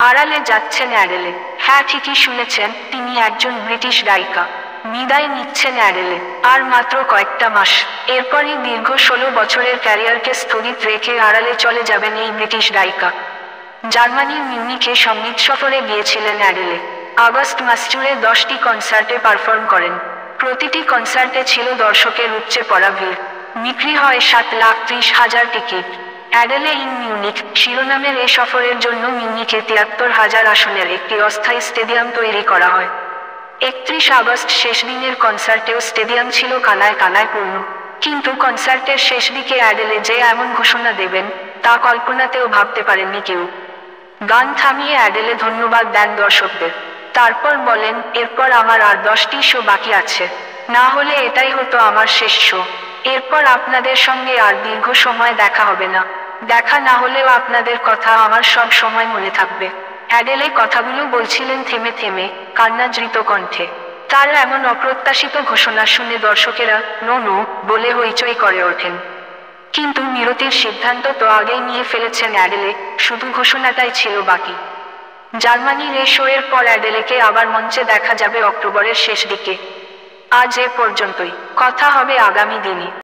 আড়ালে যাচ্ছেন অ্যাডেলে। হ্যাঁ, ঠিকই শুনেছেন, তিনি একজন ব্রিটিশ গায়িকা। বিদায় নিচ্ছেন অ্যাডেলে। আর মাত্র কয়েকটা মাস, এরপরই দীর্ঘ 16 বছরের ক্যারিয়ারকে স্থগিত রেখে আড়ালে চলে যাবেন এই ব্রিটিশ গায়িকা। জার্মানির মিউনিখে সঙ্গীত সফরে গিয়েছিলেন অ্যাডেলে। আগস্ট মাস জুড়ে 10টি কনসার্টে পারফর্ম করেন। প্রতিটি কনসার্টে ছিল দর্শকের উপচে পড়া ভিড়। বিক্রি হয় 7,30,000 টিকিট। অ্যাডেলে ইন মিউনিখ শিরোনামের এ সফরের জন্য মিউনিখে 73,000 আসনের একটি অস্থায়ী স্টেডিয়াম তৈরি করা হয়। 31 আগস্ট শেষ দিনের কনসার্টেও স্টেডিয়াম ছিল কানায় কানায় পূর্ণ। কিন্তু কনসার্টের শেষ দিকে অ্যাডেলে যে এমন ঘোষণা দেবেন, তা কল্পনাতেও ভাবতে পারেননি কেউ। গান থামিয়ে অ্যাডেলে ধন্যবাদ দেন দর্শকদের। তারপর বলেন, এরপর আমার আর 10টি শো বাকি আছে। না হলে এটাই হতো আমার শেষ শো। এরপর আপনাদের সঙ্গে আর দীর্ঘ সময় দেখা হবে না। দেখা না হলেও আপনাদের কথা আমার সব সময় মনে থাকবে। অ্যাডেলে কথাগুলো বলছিলেন থেমে থেমে, কান্নাজৃত কণ্ঠে। তার এমন অপ্রত্যাশিত ঘোষণা শুনে দর্শকেরা নো নো বলে হইচই করে ওঠেন। কিন্তু বিরতির সিদ্ধান্ত তো আগেই নিয়ে ফেলেছেন অ্যাডেলে, শুধু ঘোষণাটাই ছিল বাকি। জার্মানির এই শো এর পর অ্যাডেলেকে আবার মঞ্চে দেখা যাবে অক্টোবরের শেষ দিকে। আজ এ পর্যন্তই। কথা হবে আগামী দিনে।